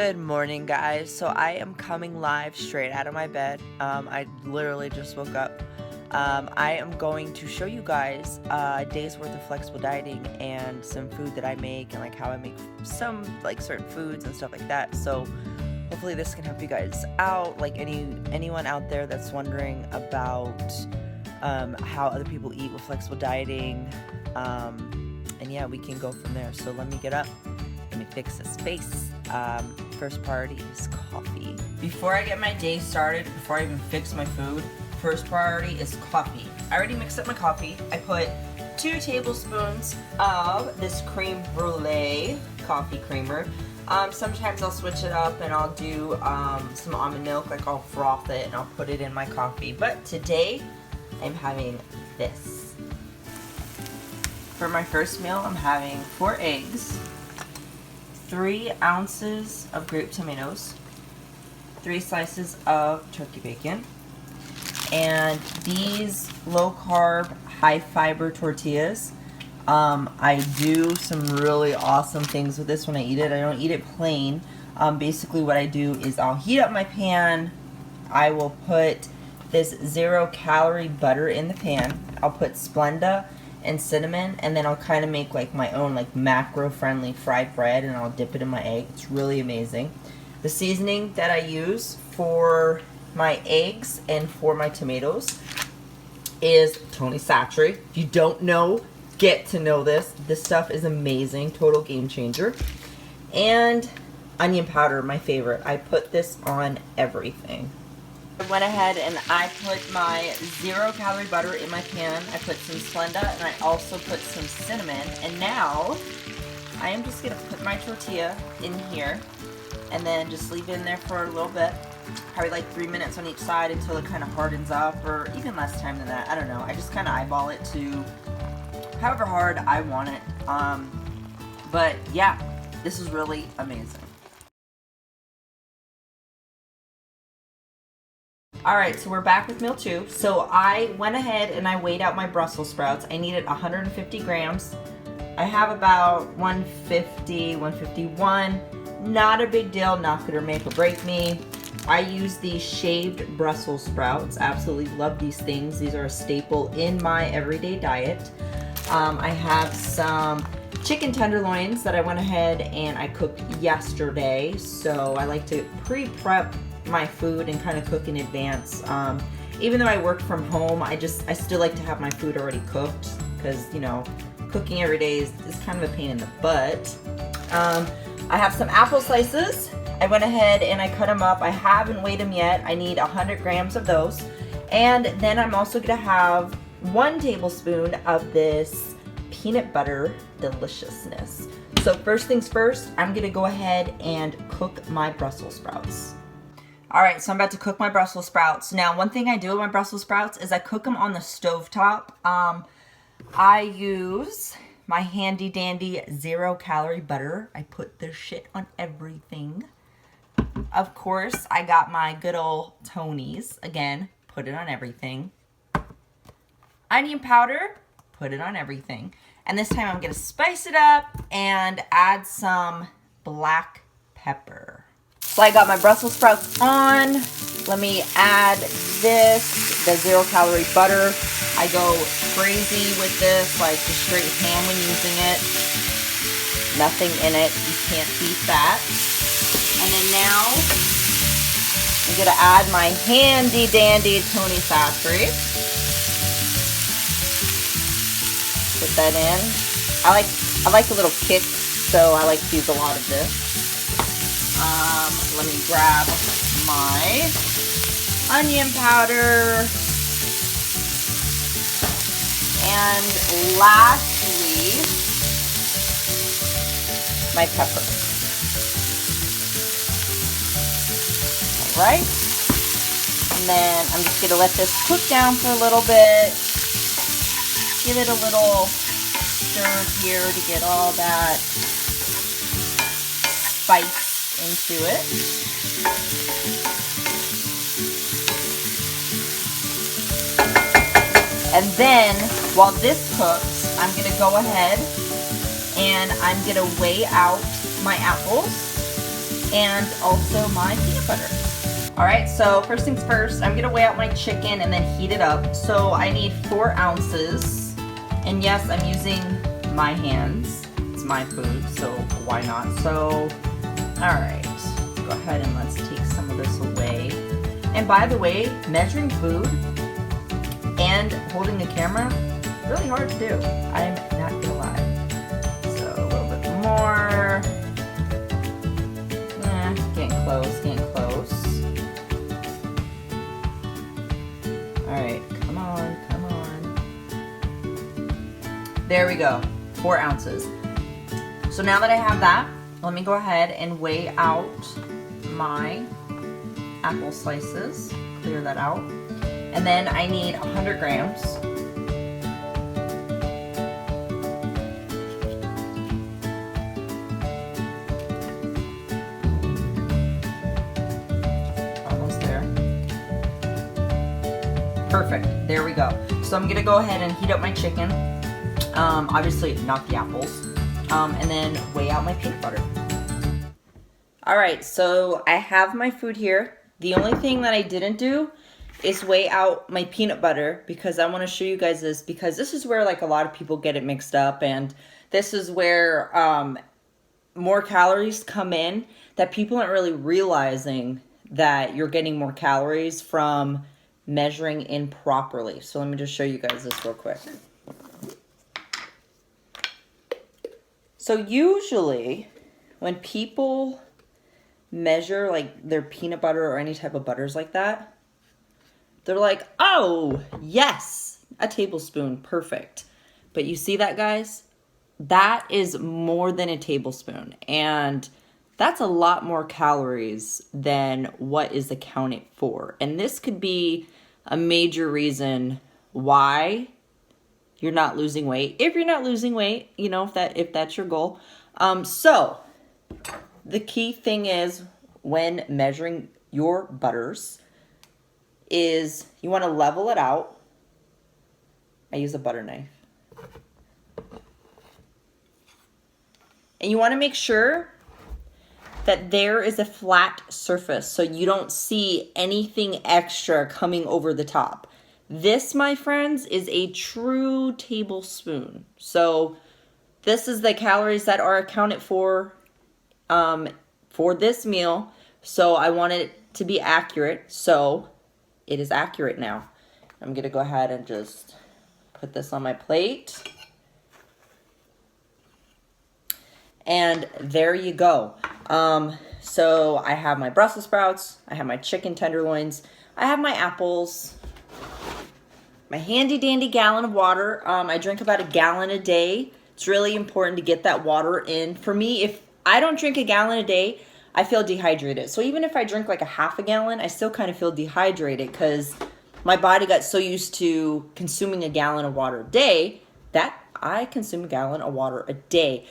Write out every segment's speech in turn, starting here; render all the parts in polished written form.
Good morning, guys. So I am coming live straight out of my bed. I literally just woke up. I am going to show you guys a day's worth of flexible dieting and some food that I make and like how I make some like certain foods and stuff like that. So hopefully this can help you guys out, like anyone out there that's wondering about how other people eat with flexible dieting. And yeah, we can go from there. So let me get up. Let me fix this face. First priority is coffee. Before I get my day started, before I even fix my food, first priority is coffee. I already mixed up my coffee. I put 2 tablespoons of this creme brulee coffee creamer. Sometimes I'll switch it up and I'll do some almond milk, like I'll froth it and I'll put it in my coffee. But today, I'm having this. For my first meal, I'm having 4 eggs, 3 ounces of grape tomatoes, 3 slices of turkey bacon, and these low-carb, high-fiber tortillas. I do some really awesome things with this when I eat it. I don't eat it plain. Basically what I do is I'll heat up my pan. I will put this 0-calorie butter in the pan. I'll put Splenda and cinnamon, and then I'll kind of make like my own like macro-friendly fried bread, and I'll dip it in my egg. It's really amazing. The seasoning that I use for my eggs and for my tomatoes is Tony Satchery. If you don't know, get to know this. This stuff is amazing, total game changer. And onion powder, my favorite. I put this on everything. I went ahead and I put my 0-calorie butter in my pan. I put some Splenda and I also put some cinnamon. And now I am just going to put my tortilla in here and then just leave it in there for a little bit. Probably like 3 minutes on each side until it kind of hardens up, or even less time than that. I don't know. I just kind of eyeball it to however hard I want it. But yeah, this is really amazing. Alright, so we're back with meal 2. So I went ahead and I weighed out my Brussels sprouts. I needed 150 grams. I have about 150, 151. Not a big deal, not gonna make or break me. I use these shaved Brussels sprouts. Absolutely love these things. These are a staple in my everyday diet. I have some chicken tenderloins that I went ahead and I cooked yesterday. So I like to pre-prep my food and kind of cook in advance. Even though I work from home, I still like to have my food already cooked, because you know, cooking every day is kind of a pain in the butt. I have some apple slices. I went ahead and I cut them up. I haven't weighed them yet. I need 100 grams of those. And then I'm also gonna have 1 tablespoon of this peanut butter deliciousness. So first things first, I'm gonna go ahead and cook my Brussels sprouts. Alright, so I'm about to cook my Brussels sprouts. Now, one thing I do with my Brussels sprouts is I cook them on the stovetop. I use my handy dandy 0-calorie butter. I put this shit on everything. Of course, I got my good old Tony's. Again, put it on everything. Onion powder, put it on everything. And this time I'm going to spice it up and add some black pepper. So I got my Brussels sprouts on. Let me add this, the 0-calorie butter. I go crazy with this, like just straight ham when using it. Nothing in it. You can't beat that. And then now I'm going to add my handy dandy Tony Satchery. Put that in. I like a little kick, so I like to use a lot of this. Let me grab my onion powder. And lastly, my pepper. Alright. And then I'm just going to let this cook down for a little bit. Give it a little stir here to get all that spice into it. And then, while this cooks, I'm going to go ahead and I'm going to weigh out my apples and also my peanut butter. All right, so first things first, I'm gonna weigh out my chicken and then heat it up. So I need 4 ounces, and yes, I'm using my hands. It's my food, so why not? So, all right, let's go ahead and let's take some of this away. And by the way, measuring food and holding the camera, really hard to do. I'm not gonna lie. So a little bit more. Getting close, getting close. All right, come on, come on. There we go, 4 ounces. So now that I have that, let me go ahead and weigh out my apple slices, clear that out. And then I need 100 grams. Almost there. Perfect, there we go. So I'm gonna go ahead and heat up my chicken. Obviously not the apples. And then weigh out my peanut butter. All right, so I have my food here. The only thing that I didn't do is weigh out my peanut butter because I want to show you guys this, because this is where like a lot of people get it mixed up, and this is where more calories come in that people aren't really realizing that you're getting more calories from measuring improperly. So let me just show you guys this real quick. So usually when people measure like their peanut butter or any type of butters like that, they're like, oh yes, a tablespoon, perfect. But you see that, guys? That is more than a tablespoon, and that's a lot more calories than what is accounted for. And this could be a major reason why you're not losing weight. If you're not losing weight, you know, if that's your goal. So the key thing is when measuring your butters is you want to level it out. I use a butter knife. And you want to make sure that there is a flat surface so you don't see anything extra coming over the top. This, my friends, is a true tablespoon. So this is the calories that are accounted for this meal. So I want it to be accurate. So it is accurate now. I'm gonna go ahead and just put this on my plate. And there you go. So I have my Brussels sprouts, I have my chicken tenderloins, I have my apples, my handy dandy gallon of water. I drink about a gallon a day. It's really important to get that water in. For me, if I don't drink a gallon a day, I feel dehydrated. So even if I drink like a half a gallon, I still kind of feel dehydrated because my body got so used to consuming a gallon of water a day that I consume a gallon of water a day.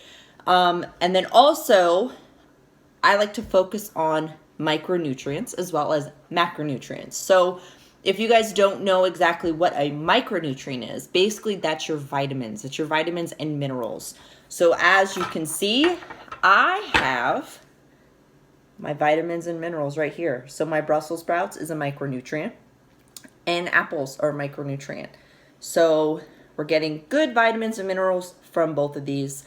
And then also, I like to focus on micronutrients as well as macronutrients. So if you guys don't know exactly what a micronutrient is, basically that's your vitamins. It's your vitamins and minerals. So as you can see, I have my vitamins and minerals right here. So my Brussels sprouts is a micronutrient and apples are a micronutrient. So we're getting good vitamins and minerals from both of these.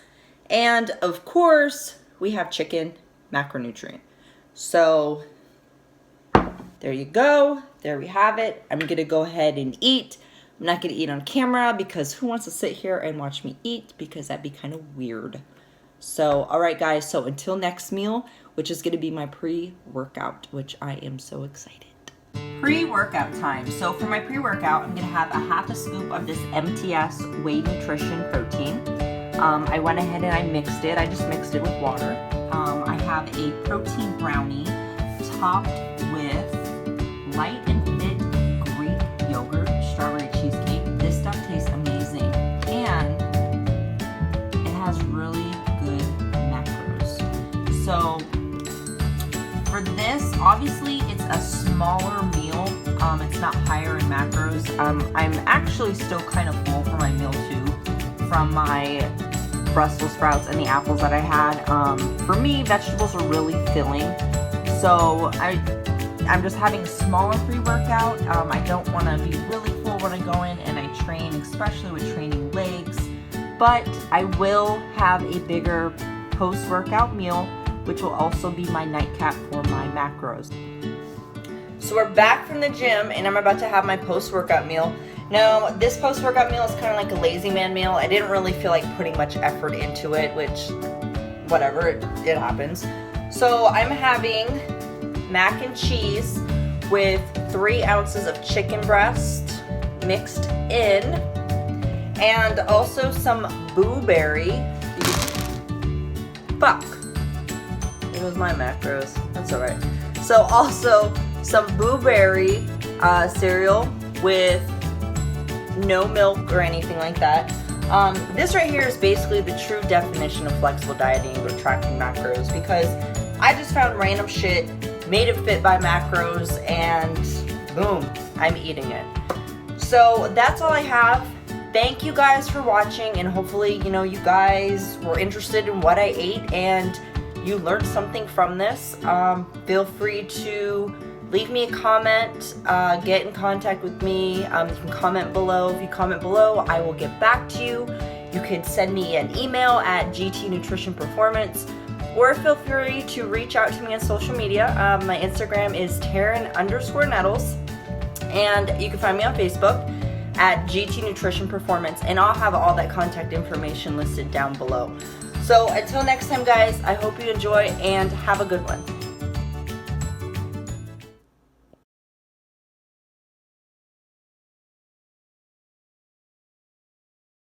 And of course, we have chicken, macronutrient. So there you go. There we have it. I'm going to go ahead and eat. I'm not going to eat on camera because who wants to sit here and watch me eat? Because that'd be kind of weird. So, all right, guys. So until next meal, which is going to be my pre-workout, which I am so excited. Pre-workout time. So for my pre-workout, I'm going to have a half a scoop of this MTS Whey Nutrition protein. I went ahead and I mixed it. I just mixed it with water. I have a protein brownie topped with light and fit Greek yogurt, strawberry cheesecake. This stuff tastes amazing. And it has really good macros. So for this, obviously it's a smaller meal. It's not higher in macros. I'm actually still kind of full for my meal too from my Brussels sprouts and the apples that I had. For me, vegetables are really filling, so I'm just having a smaller pre-workout. I don't want to be really full when I go in and I train, especially with training legs, but I will have a bigger post-workout meal, which will also be my nightcap for my macros. So we're back from the gym and I'm about to have my post-workout meal. Now, this post-workout meal is kind of like a lazy man meal. I didn't really feel like putting much effort into it, which, whatever, it happens. So I'm having mac and cheese with 3 ounces of chicken breast mixed in, and also some blueberry. Fuck. It was my macros. That's alright. So also some blueberry cereal with no milk or anything like that. This right here is basically the true definition of flexible dieting or tracking macros, because I just found random shit, made it fit by macros, and boom, I'm eating it. So that's all I have. Thank you guys for watching, and hopefully, you guys were interested in what I ate and you learned something from this. Feel free to leave me a comment, get in contact with me. You can comment below. If you comment below, I will get back to you. You could send me an email at GT Nutrition Performance, or feel free to reach out to me on social media. My Instagram is Tarryn_Nettles, and you can find me on Facebook at GT Nutrition Performance, and I'll have all that contact information listed down below. So until next time, guys, I hope you enjoy and have a good one.